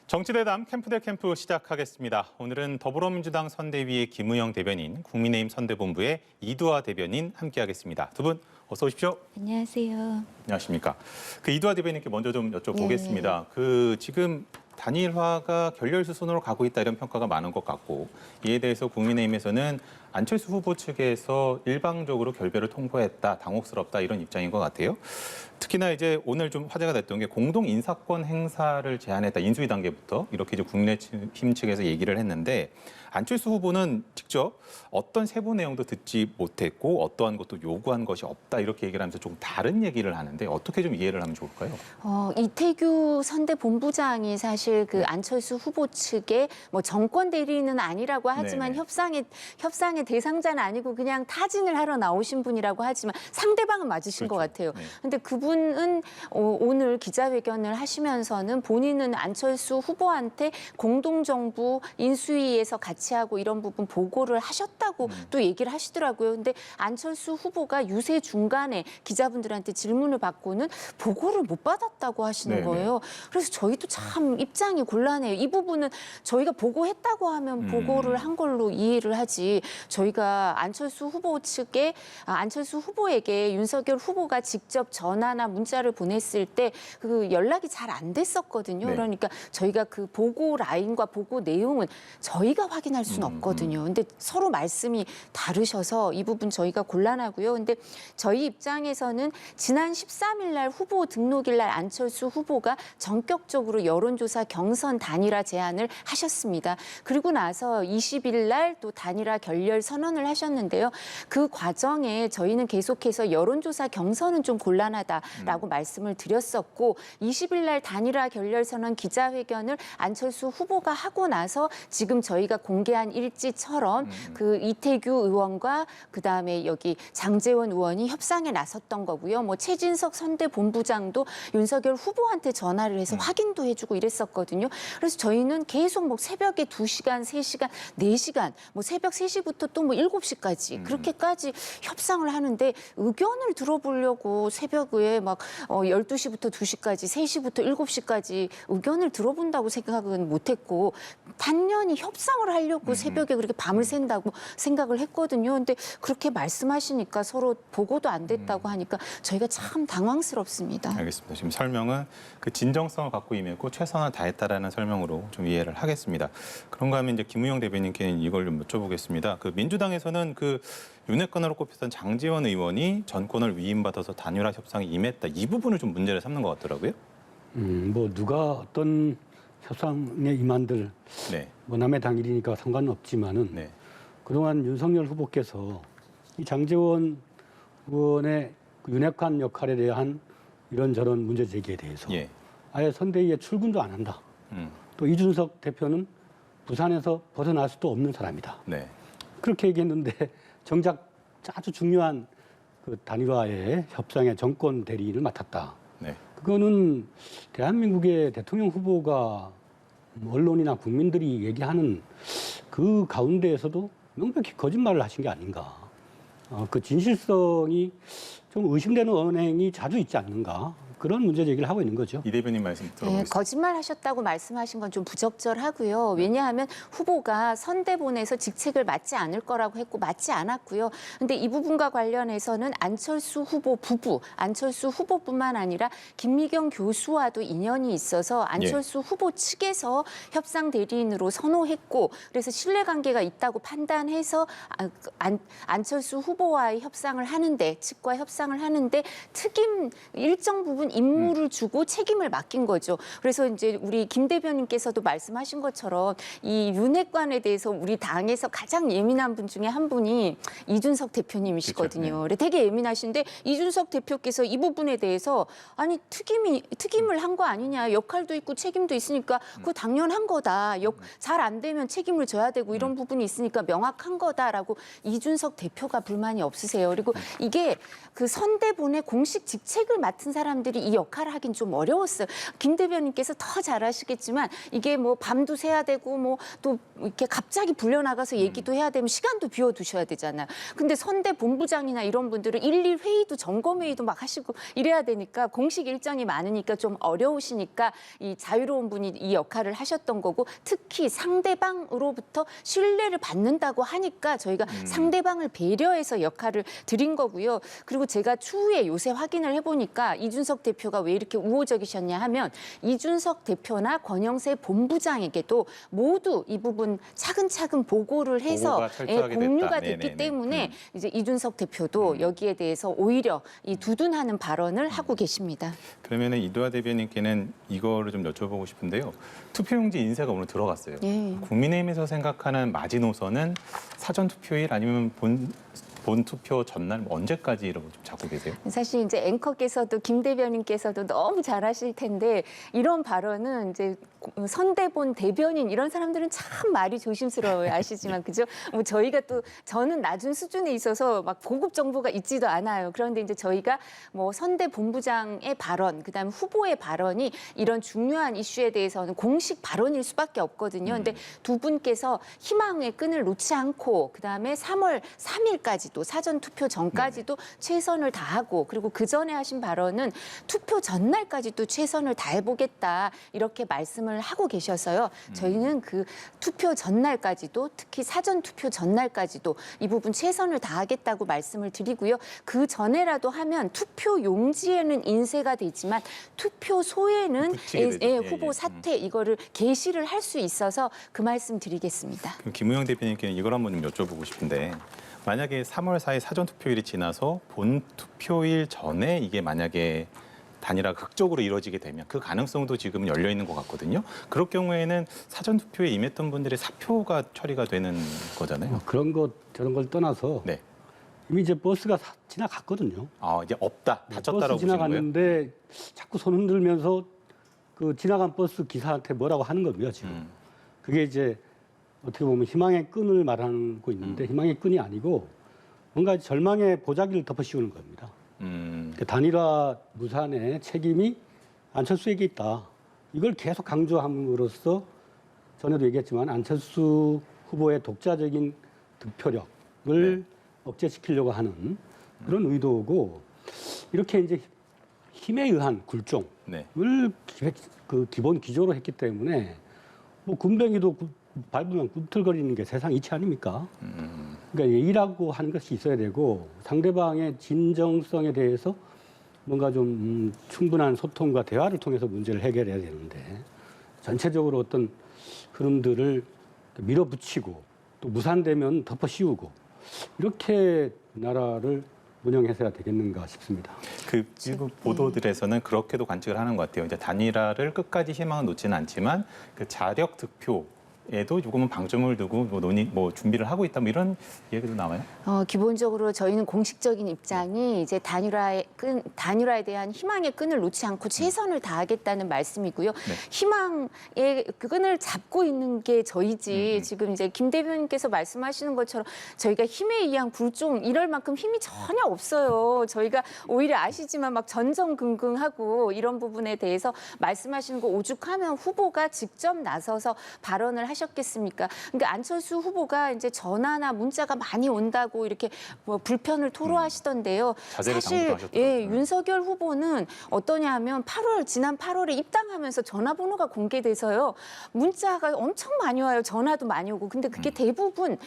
정치대담 캠프 대 캠프 시작하겠습니다. 오늘은 더불어민주당 선대위의 김우영 대변인, 국민의힘 선대본부의 이두하 대변인 함께하겠습니다. 두 분 어서 오십시오. 안녕하세요. 안녕하십니까. 이두하 대변인께 먼저 좀 여쭤보겠습니다. 지금 단일화가 결렬 수순으로 가고 있다 이런 평가가 많은 것 같고 이에 대해서 국민의힘에서는 안철수 후보 측에서 일방적으로 결별을 통보했다, 당혹스럽다 이런 입장인 것 같아요. 특히나 이제 오늘 좀 화제가 됐던 게 공동 인사권 행사를 제안했다, 인수위 단계부터 이렇게 이제 국민의힘 측에서 얘기를 했는데 안철수 후보는 직접 어떤 세부 내용도 듣지 못했고 어떠한 것도 요구한 것이 없다 이렇게 얘기를 하면서 조금 다른 얘기를 하는데 어떻게 좀 이해를 하면 좋을까요? 이태규 선대본부장이 사실 그 안철수 후보 측의 뭐 정권 대리인은 아니라고 하지만 협상의 대상자는 아니고 그냥 타진을 하러 나오신 분이라고 하지만 상대방은 맞으신 것 같아요. 근데 그분은 오늘 기자회견을 하시면서는 본인은 안철수 후보한테 공동정부 인수위에서 같이 하고 이런 부분 보고를 하셨다고 또 얘기를 하시더라고요. 근데 안철수 후보가 유세 중간에 기자분들한테 질문을 받고는 보고를 못 받았다고 하시는 거예요. 그래서 저희도 참 입장이 곤란해요. 이 부분은 저희가 보고했다고 하면 보고를 한 걸로 이해를 하지. 저희가 안철수 후보 측에 안철수 후보에게 윤석열 후보가 직접 전화나 문자를 보냈을 때 그 연락이 잘 안 됐었거든요. 그러니까 저희가 그 보고 라인과 보고 내용은 저희가 확인할 수는 없거든요. 근데 서로 말씀이 다르셔서 이 부분 저희가 곤란하고요. 근데 저희 입장에서는 지난 13일 날 후보 등록일 날 안철수 후보가 전격적으로 여론조사 경선 단일화 제안을 하셨습니다. 그리고 나서 20일 날 또 단일화 결렬 선언을 하셨는데요. 그 과정에 저희는 계속해서 여론조사 경선은 좀 곤란하다라고 말씀을 드렸었고 20일 날 단일화 결렬 선언 기자회견을 안철수 후보가 하고 나서 지금 저희가 공개한 일지처럼 그 이태규 의원과 그다음에 여기 장제원 의원이 협상에 나섰던 거고요. 뭐 최진석 선대본부장도 윤석열 후보한테 전화를 해서 확인도 해주고 이랬었거든요. 그래서 저희는 계속 뭐 새벽에 2시간, 3시간, 4시간, 뭐 새벽 3시부터 또 뭐 7시까지 그렇게까지 협상을 하는데 의견을 들어보려고 새벽에 막 12시부터 2시까지, 3시부터 7시까지 의견을 들어본다고 생각은 못했고 단연히 협상을 하려고 새벽에 그렇게 밤을 샌다고 생각을 했거든요. 근데 그렇게 말씀하시니까 서로 보고도 안 됐다고 하니까 저희가 참 당황스럽습니다. 알겠습니다. 지금 설명은 그 진정성을 갖고 임했고 최선을 다했다라는 설명으로 좀 이해를 하겠습니다. 그런가 하면 이제 김우영 대변인께 이걸 좀 여쭤보겠습니다. 그 민주당에서는 그 윤핵관으로 꼽혔던 장제원 의원이 전권을 위임받아서 단일화 협상에 임했다. 이 부분을 좀 문제를 삼는 것 같더라고요. 뭐 누가 어떤 협상에 임한들 뭐 남의 당일이니까 상관은 없지만은 그동안 윤석열 후보께서 이 장제원 의원의 윤핵관 역할에 대한 이런저런 문제 제기에 대해서 아예 선대위에 출근도 안 한다. 또 이준석 대표는 부산에서 벗어날 수도 없는 사람이다. 그렇게 얘기했는데 정작 아주 중요한 그 단일화의 협상의 정권 대리인을 맡았다. 그거는 대한민국의 대통령 후보가 언론이나 국민들이 얘기하는 그 가운데에서도 명백히 거짓말을 하신 게 아닌가. 그 진실성이 좀 의심되는 언행이 자주 있지 않는가. 그런 문제 제기를 하고 있는 거죠. 이 대변인 말씀 들어보겠습니다. 거짓말 하셨다고 말씀하신 건 좀 부적절하고요. 왜냐하면 후보가 선대본에서 직책을 맡지 않을 거라고 했고 맡지 않았고요. 근데 이 부분과 관련해서는 안철수 후보 부부, 안철수 후보뿐만 아니라 김미경 교수와도 인연이 있어서 안철수 후보 측에서 협상 대리인으로 선호했고 그래서 신뢰관계가 있다고 판단해서 안철수 후보와의 협상을 하는데 측과 협상을 하는데 일정 부분 임무를 주고 책임을 맡긴 거죠. 그래서 이제 우리 김 대변인께서도 말씀하신 것처럼 이 윤핵관에 대해서 우리 당에서 가장 예민한 분 중에 한 분이 이준석 대표님이시거든요. 그래 되게 예민하신데 이준석 대표께서 이 부분에 대해서 아니 특임을 한 거 아니냐, 역할도 있고 책임도 있으니까 그거 당연한 거다. 잘 안 되면 책임을 져야 되고 이런 부분이 있으니까 명확한 거다라고 이준석 대표가 불만이 없으세요. 그리고 이게 그 선대본의 공식 직책을 맡은 사람들이 사람들이 이 역할을 하긴 좀 어려웠어요. 김 대변인께서 더 잘 아시겠지만 이게 뭐 밤도 새야 되고 뭐 또 이렇게 갑자기 불려나가서 얘기도 해야 되면 시간도 비워두셔야 되잖아요. 근데 선대 본부장이나 이런 분들은 일일 회의도 점검 회의도 막 하시고 이래야 되니까 공식 일정이 많으니까 좀 어려우시니까 이 자유로운 분이 이 역할을 하셨던 거고 특히 상대방으로부터 신뢰를 받는다고 하니까 저희가 상대방을 배려해서 역할을 드린 거고요. 그리고 제가 추후에 요새 확인을 해보니까 이준석 대표가 왜 이렇게 우호적이셨냐 하면 이준석 대표나 권영세 본부장에게도 모두 이 부분 차근차근 보고를 해서 보고가 철저하게 공유가 됐다. 됐기 네네네. 때문에 이제 이준석 대표도 여기에 대해서 오히려 이 두둔하는 발언을 하고 계십니다. 그러면은 이두하 대변인께는 이거를 좀 여쭤보고 싶은데요. 투표용지 인쇄가 오늘 들어갔어요. 예. 국민의힘에서 생각하는 마지노선은 사전 투표일 아니면 본 투표 전날 언제까지라고 좀 잡고 계세요? 사실 이제 앵커께서도 김 대변인께서도 너무 잘하실 텐데 이런 발언은 이제 선대본 대변인 이런 사람들은 참 말이 조심스러워요. 아시지만 그죠? 뭐 저희가 또 저는 낮은 수준에 있어서 막 고급 정보가 있지도 않아요. 그런데 이제 저희가 뭐 선대 본부장의 발언, 그다음에 후보의 발언이 이런 중요한 이슈에 대해서는 공식 발언일 수밖에 없거든요. 근데 두 분께서 희망의 끈을 놓지 않고 그다음에 3월 3일까지도 사전 투표 전까지도 최선을 다하고 그리고 그 전에 하신 발언은 투표 전날까지도 최선을 다해보겠다 이렇게 말씀을 하고 계셔서요. 저희는 그 투표 전날까지도 특히 사전 투표 전날까지도 이 부분 최선을 다하겠다고 말씀을 드리고요. 그 전에라도 하면 투표 용지에는 인쇄가 되지만 투표소에는 붙이게 되죠. 후보 사퇴 이거를 게시를 할 수 있어서 그 말씀 드리겠습니다. 그럼 김우영 대표님께는 이걸 한번 좀 여쭤보고 싶은데 만약에 3월 4일 사전 투표일이 지나서 본 투표일 전에 이게 만약에 단일화가 극적으로 이루어지게 되면 그 가능성도 지금 열려 있는 것 같거든요. 그럴 경우에는 사전 투표에 임했던 분들의 사표가 처리가 되는 거잖아요. 그런 것 저런 걸 떠나서 네. 이미 이제 버스가 지나갔거든요. 아, 이제 없다. 다쳤다라고 버스 보시는 거예요? 지나갔는데 자꾸 손 흔들면서 그 지나간 버스 기사한테 뭐라고 하는 겁니다, 지금. 그게 이제 어떻게 보면 희망의 끈을 말하고 있는데 희망의 끈이 아니고 뭔가 절망의 보자기를 덮어씌우는 겁니다. 그 단일화 무산의 책임이 안철수에게 있다. 이걸 계속 강조함으로써 전에도 얘기했지만 안철수 후보의 독자적인 득표력을 억제시키려고 하는 그런 의도고 이렇게 이제 힘에 의한 굴종을 기본 기조로 했기 때문에 뭐 군뱅이도 밟으면 꿈틀거리는 게 세상 이치 아닙니까? 그러니까 예의라고 하는 것이 있어야 되고 상대방의 진정성에 대해서 뭔가 좀 충분한 소통과 대화를 통해서 문제를 해결해야 되는데 전체적으로 어떤 흐름들을 밀어붙이고 또 무산되면 덮어씌우고 이렇게 나라를 운영해서야 되겠는가 싶습니다. 그 일부 보도들에서는 그렇게도 관측을 하는 것 같아요. 이제 단일화를 끝까지 희망은 놓지는 않지만 그 자력 득표에도 조금은 방점을 두고 뭐 준비를 하고 있다 뭐 이런 얘기도 나와요. 기본적으로 저희는 공식적인 입장이 이제 단일화에 대한 희망의 끈을 놓지 않고 최선을 다하겠다는 말씀이고요. 네. 희망의 그 끈을 잡고 있는 게 저희지 지금 이제 김 대변인께서 말씀하시는 것처럼 저희가 힘에 의한 굴종 이럴 만큼 힘이 전혀 없어요. 저희가 오히려 아시지만 막 전전긍긍하고 이런 부분에 대해서 말씀하시는 거 오죽하면 후보가 직접 나서서 발언을 하셨겠습니까? 그러니까 안철수 후보가 이제 전화나 문자가 많이 온다고 이렇게 뭐 불편을 토로하시던데요. 자제를 사실 당부하셨더라고요. 윤석열 후보는 어떠냐 하면 지난 8월에 입당하면서 전화번호가 공개돼서요. 문자가 엄청 많이 와요. 전화도 많이 오고. 근데 그게 대부분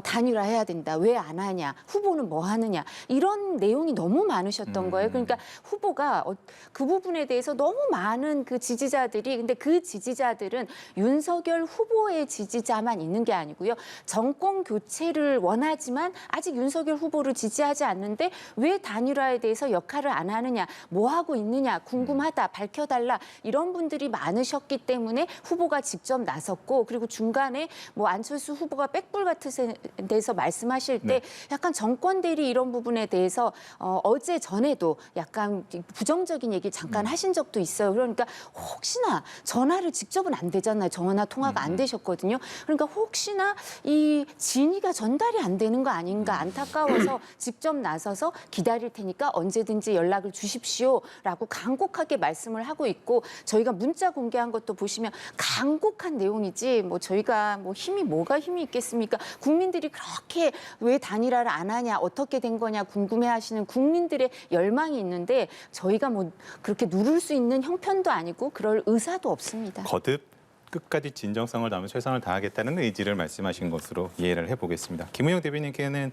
단일화해야 된다. 왜 안 하냐. 후보는 뭐 하느냐. 이런 내용이 너무 많으셨던 거예요. 그러니까 후보가 그 부분에 대해서 너무 많은 그 지지자들이 근데 그 지지자들은 윤석열 후보의 지지자만 있는 게 아니고요. 정권 교체를 원하지만 아직 윤석열 후보를 지지하지 않는데 왜 단일화에 대해서 역할을 안 하느냐, 뭐 하고 있느냐 궁금하다, 밝혀달라 이런 분들이 많으셨기 때문에 후보가 직접 나섰고 그리고 중간에 뭐 안철수 후보가 백불 같은 데서 말씀하실 때 약간 정권 대리 이런 부분에 대해서 어제 전에도 약간 부정적인 얘기 잠깐 하신 적도 있어요. 그러니까 혹시나 전화를 직접은 안 되잖아요. 전화 통화가 안 되셨고 하셨거든요. 그러니까 혹시나 이 진위가 전달이 안 되는 거 아닌가 안타까워서 직접 나서서 기다릴 테니까 언제든지 연락을 주십시오라고 간곡하게 말씀을 하고 있고 저희가 문자 공개한 것도 보시면 간곡한 내용이지 뭐 저희가 뭐 뭐가 힘이 있겠습니까? 국민들이 그렇게 왜 단일화를 안 하냐 어떻게 된 거냐 궁금해하시는 국민들의 열망이 있는데 저희가 뭐 그렇게 누를 수 있는 형편도 아니고 그럴 의사도 없습니다. 거듭 끝까지 진정성을 다하며 최선을 다하겠다는 의지를 말씀하신 것으로 이해를 해보겠습니다. 김은영 대변인께는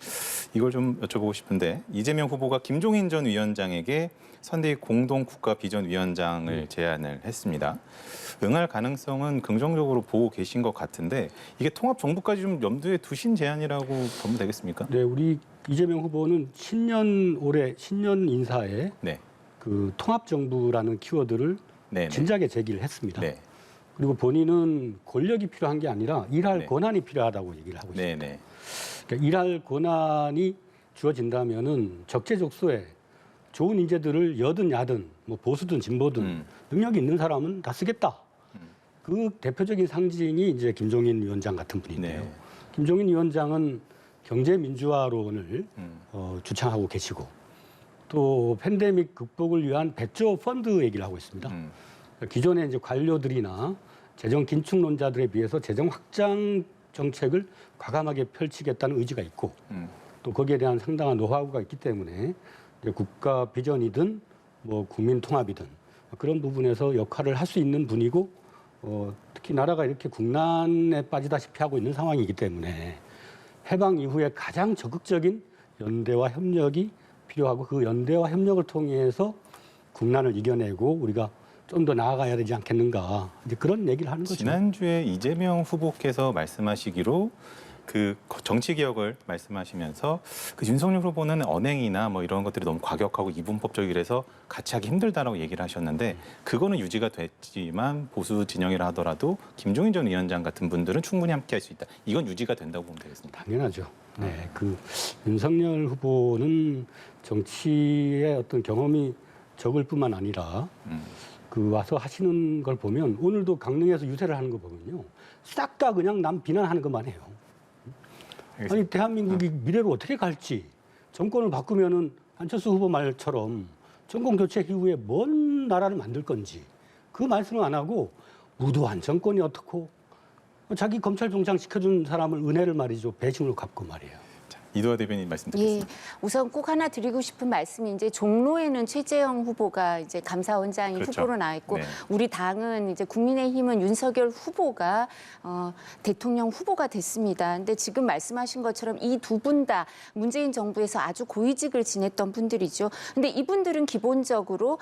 이걸 좀 여쭤보고 싶은데 이재명 후보가 김종인 전 위원장에게 선대위 공동 국가 비전위원장을 제안을 했습니다. 응할 가능성은 긍정적으로 보고 계신 것 같은데 이게 통합 정부까지 좀 염두에 두신 제안이라고 보면 되겠습니까? 네, 우리 이재명 후보는 올해 신년 인사에 네. 그 통합 정부라는 키워드를 네네. 진작에 제기를 했습니다. 네. 그리고 본인은 권력이 필요한 게 아니라 일할 네. 권한이 필요하다고 얘기를 하고 있습니다. 네네. 그러니까 일할 권한이 주어진다면은 적재적소에 좋은 인재들을 여든 야든 뭐 보수든 진보든 능력이 있는 사람은 다 쓰겠다. 그 대표적인 상징이 이제 김종인 위원장 같은 분인데요. 네. 김종인 위원장은 경제민주화론을 주창하고 계시고 또 팬데믹 극복을 위한 100조 펀드 얘기를 하고 있습니다. 기존의 이제 관료들이나 재정 긴축론자들에 비해서 재정 확장 정책을 과감하게 펼치겠다는 의지가 있고 또 거기에 대한 상당한 노하우가 있기 때문에 이제 국가 비전이든 뭐 국민 통합이든 그런 부분에서 역할을 할 수 있는 분이고 특히 나라가 이렇게 국난에 빠지다시피 하고 있는 상황이기 때문에 해방 이후에 가장 적극적인 연대와 협력이 필요하고 그 연대와 협력을 통해서 국난을 이겨내고 우리가 좀 더 나아가야 되지 않겠는가 이제 그런 얘기를 하는 거죠. 지난주에 이재명 후보께서 말씀하시기로 그 정치 개혁을 말씀하시면서 그 윤석열 후보는 언행이나 뭐 이런 것들이 너무 과격하고 이분법적이라서 같이 하기 힘들다라고 얘기를 하셨는데 그거는 유지가 됐지만 보수 진영이라 하더라도 김종인 전 위원장 같은 분들은 충분히 함께할 수 있다. 이건 유지가 된다고 보면 되겠습니다. 당연하죠. 네, 그 윤석열 후보는 정치의 어떤 경험이 적을 뿐만 아니라 그 와서 하시는 걸 보면 오늘도 강릉에서 유세를 하는 거 보면요. 싹 다 그냥 남 비난하는 것만 해요. 알겠습니다. 아니 대한민국이 미래로 어떻게 갈지 정권을 바꾸면은 안철수 후보 말처럼 정권 교체 이후에 뭔 나라를 만들 건지 그 말씀을 안 하고 무도한 정권이 어떻고 자기 검찰 종장 시켜준 사람을 은혜를 말이죠 배신으로 갚고 말이에요. 이도하 대변인 말씀 듣겠습니다. 예, 우선 꼭 하나 드리고 싶은 말씀이 이제 종로에는 최재형 후보가 이제 감사원장이 그렇죠. 후보로 나와 있고 네. 우리 당은 이제 국민의힘은 윤석열 후보가 대통령 후보가 됐습니다. 근데 지금 말씀하신 것처럼 이 두 분 다 문재인 정부에서 아주 고위직을 지냈던 분들이죠. 근데 이분들은 기본적으로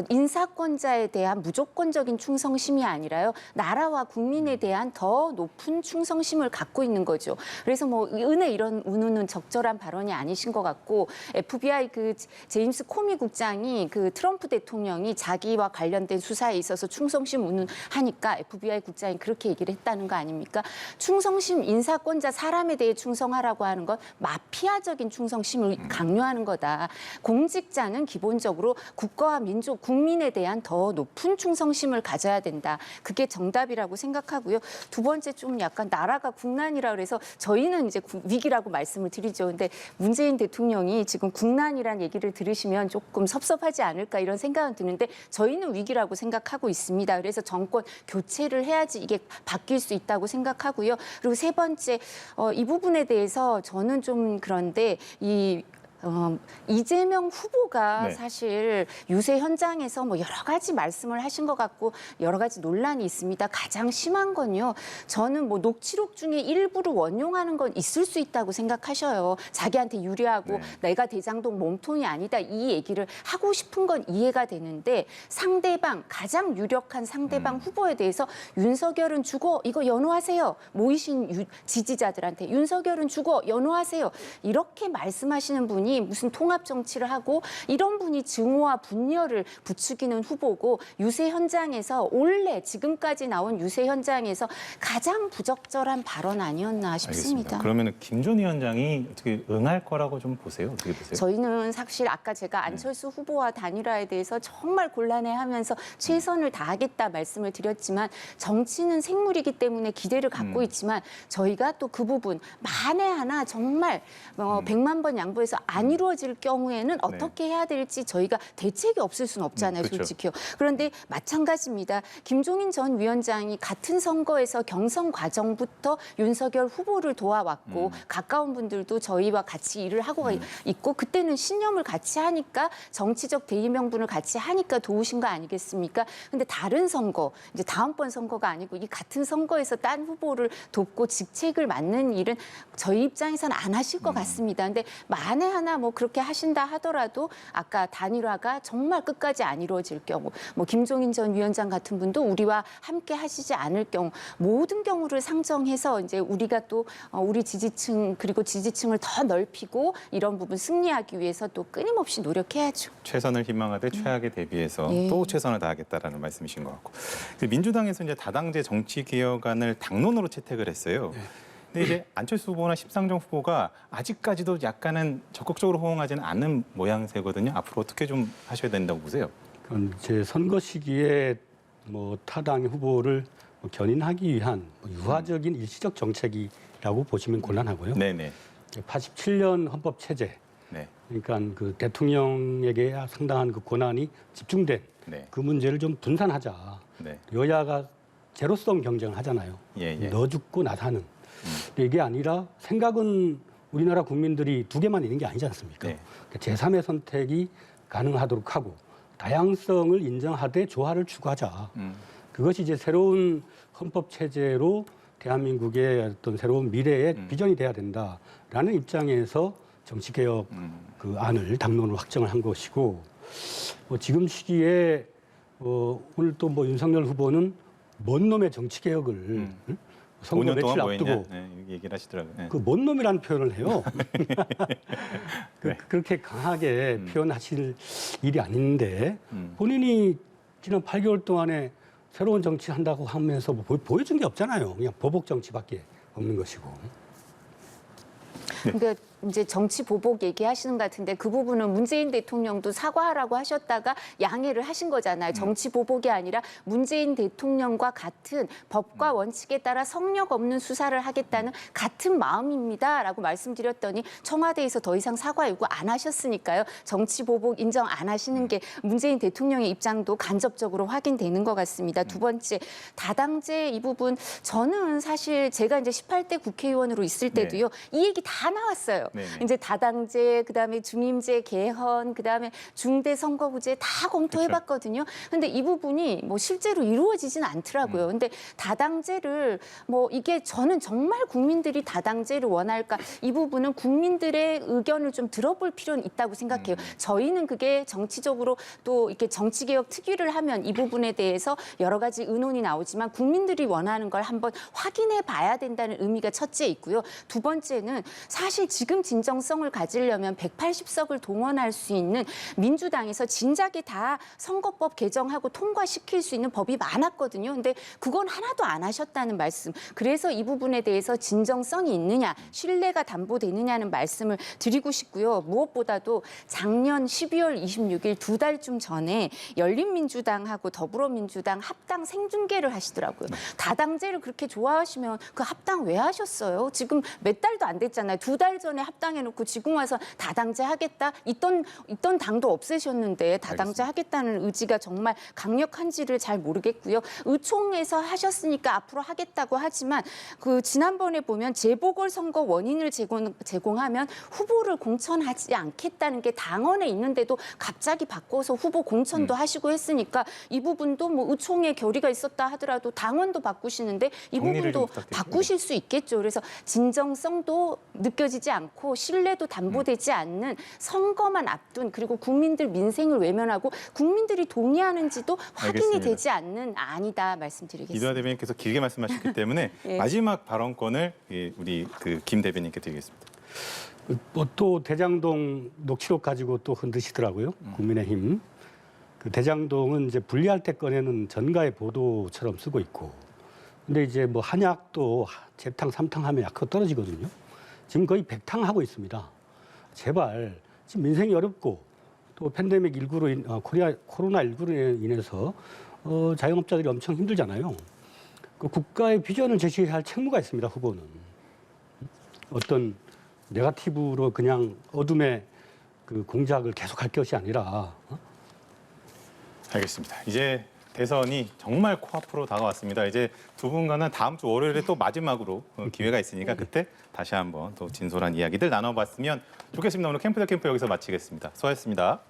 인사권자에 대한 무조건적인 충성심이 아니라요. 나라와 국민에 대한 더 높은 충성심을 갖고 있는 거죠. 그래서 뭐 은혜 이런 운운은 적절한 발언이 아니신 것 같고 FBI 그 제임스 코미 국장이 그 트럼프 대통령이 자기와 관련된 수사에 있어서 충성심 운운하니까 FBI 국장이 그렇게 얘기를 했다는 거 아닙니까? 충성심 인사권자 사람에 대해 충성하라고 하는 건 마피아적인 충성심을 강요하는 거다. 공직자는 기본적으로 국가와 민족, 국민에 대한 더 높은 충성심을 가져야 된다. 그게 정답이라고 생각하고요. 두 번째 좀 약간 나라가 국난이라 그래서 저희는 이제 위기라고 말씀을 드리죠. 근데 문재인 대통령이 지금 국난이란 얘기를 들으시면 조금 섭섭하지 않을까 이런 생각은 드는데 저희는 위기라고 생각하고 있습니다. 그래서 정권 교체를 해야지 이게 바뀔 수 있다고 생각하고요. 그리고 세 번째 이 부분에 대해서 저는 좀 그런데 이재명 후보가 네. 사실 유세 현장에서 뭐 여러 가지 말씀을 하신 것 같고 여러 가지 논란이 있습니다. 가장 심한 건요. 저는 뭐 녹취록 중에 일부를 원용하는 건 있을 수 있다고 생각하셔요. 자기한테 유리하고 네. 내가 대장동 몸통이 아니다. 이 얘기를 하고 싶은 건 이해가 되는데 상대방 가장 유력한 상대방 후보에 대해서 윤석열은 죽어 이거 연호하세요. 모이신 지지자들한테 윤석열은 죽어 연호하세요. 이렇게 말씀하시는 분이 분이 무슨 통합 정치를 하고 이런 분이 증오와 분열을 부추기는 후보고 유세 현장에서 원래 지금까지 나온 유세 현장에서 가장 부적절한 발언 아니었나 싶습니다. 그러면 김 전 위원장이 어떻게 응할 거라고 좀 보세요? 어떻게 보세요? 저희는 사실 아까 제가 안철수 후보와 단일화에 대해서 정말 곤란해하면서 최선을 다하겠다 말씀을 드렸지만 정치는 생물이기 때문에 기대를 갖고 있지만 저희가 또 그 부분 만에 하나 정말 100만 번 양보해서 안 이루어질 경우에는 어떻게 해야 될지 저희가 대책이 없을 수는 없잖아요, 그렇죠. 솔직히요. 그런데 마찬가지입니다. 김종인 전 위원장이 같은 선거에서 경선 과정부터 윤석열 후보를 도와왔고 가까운 분들도 저희와 같이 일을 하고 있고 그때는 신념을 같이 하니까 정치적 대의 명분을 같이 하니까 도우신 거 아니겠습니까? 근데 다른 선거, 이제 다음번 선거가 아니고 이 같은 선거에서 딴 후보를 돕고 직책을 맡는 일은 저희 입장에서는 안 하실 것 같습니다. 근데 만에 하나 뭐 그렇게 하신다 하더라도 아까 단일화가 정말 끝까지 안 이루어질 경우 뭐 김종인 전 위원장 같은 분도 우리와 함께 하시지 않을 경우 모든 경우를 상정해서 이제 우리가 또 우리 지지층 그리고 지지층을 더 넓히고 이런 부분 승리하기 위해서 또 끊임없이 노력해야죠. 최선을 희망하되 최악에 대비해서 네. 또 최선을 다하겠다라는 말씀이신 것 같고 민주당에서 이제 다당제 정치개혁안을 당론으로 채택을 했어요. 근데 이제 안철수 후보나 심상정 후보가 아직까지도 약간은 적극적으로 호응하지는 않는 모양새거든요. 앞으로 어떻게 좀 하셔야 된다고 보세요? 제 선거 시기에 뭐 타당 후보를 견인하기 위한 유화적인 일시적 정책이라고 보시면 곤란하고요. 네네. 87년 헌법 체제, 네. 그러니까 그 대통령에게 상당한 그 권한이 집중된 네. 그 문제를 좀 분산하자. 네. 여야가 제로성 경쟁을 하잖아요. 예, 예. 너 죽고 나 사는. 근데 이게 아니라 생각은 우리나라 국민들이 두 개만 있는 게 아니지 않습니까? 네. 제3의 선택이 가능하도록 하고 다양성을 인정하되 조화를 추구하자. 그것이 이제 새로운 헌법 체제로 대한민국의 어떤 새로운 미래의 비전이 돼야 된다라는 입장에서 정치개혁 그 안을 당론으로 확정을 한 것이고 지금 시기에 오늘 또 뭐 윤석열 후보는 뭔 놈의 정치개혁을 선거 5년 며칠 동안 뭐 앞두고 했냐? 네, 얘기를 하시더라고요. 네. 그 뭔 놈이라는 표현을 해요. 네. 그렇게 강하게 표현하실 일이 아닌데 본인이 지난 8개월 동안에 새로운 정치 한다고 하면서 뭐 보여준 게 없잖아요. 그냥 보복 정치밖에 없는 것이고. 그러니까 이제 정치 보복 얘기하시는 것 같은데 그 부분은 문재인 대통령도 사과하라고 하셨다가 양해를 하신 거잖아요. 정치 보복이 아니라 문재인 대통령과 같은 법과 원칙에 따라 성역 없는 수사를 하겠다는 같은 마음입니다라고 말씀드렸더니 청와대에서 더 이상 사과 요구 안 하셨으니까요. 정치 보복 인정 안 하시는 게 문재인 대통령의 입장도 간접적으로 확인되는 것 같습니다. 두 번째, 다당제 이 부분 저는 사실 제가 이제 18대 국회의원으로 있을 때도요. 이 얘기 다 나왔어요. 네네. 이제 다당제, 그다음에 중임제 개헌, 그다음에 중대 선거구제 다 검토해봤거든요. 근데 이 부분이 뭐 실제로 이루어지진 않더라고요. 근데 다당제를 뭐 이게 저는 정말 국민들이 다당제를 원할까? 이 부분은 국민들의 의견을 좀 들어볼 필요는 있다고 생각해요. 저희는 그게 정치적으로 또 이렇게 정치개혁 특위를 하면 이 부분에 대해서 여러 가지 의논이 나오지만 국민들이 원하는 걸 한번 확인해 봐야 된다는 의미가 첫째 있고요. 두 번째는 사실 지금 진정성을 가지려면 180석을 동원할 수 있는 민주당에서 진작에 다 선거법 개정하고 통과시킬 수 있는 법이 많았거든요. 근데 그건 하나도 안 하셨다는 말씀. 그래서 이 부분에 대해서 진정성이 있느냐, 신뢰가 담보되느냐는 말씀을 드리고 싶고요. 무엇보다도 작년 12월 26일 두 달쯤 전에 열린민주당하고 더불어민주당 합당 생중계를 하시더라고요. 다당제를 그렇게 좋아하시면 그 합당 왜 하셨어요? 지금 몇 달도 안 됐잖아요. 두 달 전에 합당해놓고 지금 와서 다당제 하겠다? 있던 당도 없애셨는데 다당제 하겠다는 의지가 정말 강력한지를 잘 모르겠고요. 의총에서 하셨으니까 앞으로 하겠다고 하지만 그 지난번에 보면 재보궐선거 원인을 제공하면 후보를 공천하지 않겠다는 게 당원에 있는데도 갑자기 바꿔서 후보 공천도 하시고 했으니까 이 부분도 뭐 의총에 결의가 있었다 하더라도 당원도 바꾸시는데 이 부분도 바꾸실 수 있겠죠. 그래서 진정성도 느껴지지 않고 신뢰도 담보되지 않는 선거만 앞둔 그리고 국민들 민생을 외면하고 국민들이 동의하는지도 확인이 알겠습니다. 되지 않는 안이다 말씀드리겠습니다. 이도하 대변인께서 길게 말씀하셨기 때문에 예. 마지막 발언권을 우리 김 대변인께 드리겠습니다. 또 대장동 녹취록 가지고 또 흔드시더라고요. 국민의힘. 그 대장동은 이제 분리할 때 꺼내는 전가의 보도처럼 쓰고 있고. 근데 이제 뭐 한약도 재탕, 삼탕 하면 약효 떨어지거든요. 지금 거의 백탕 하고 있습니다. 제발 지금 민생이 어렵고 또 팬데믹 19로 코로나 19로 인해서 자영업자들이 엄청 힘들잖아요. 그 국가의 비전을 제시해야 할 책무가 있습니다. 후보는 어떤 네거티브로 그냥 어둠의 그 공작을 계속할 것이 아니라. 알겠습니다. 이제 대선이 정말 코앞으로 다가왔습니다. 이제 두 분과는 다음 주 월요일에 또 마지막으로 기회가 있으니까 그때 다시 한번 또 진솔한 이야기들 나눠봤으면 좋겠습니다. 오늘 캠프 대 캠프 여기서 마치겠습니다. 수고하셨습니다.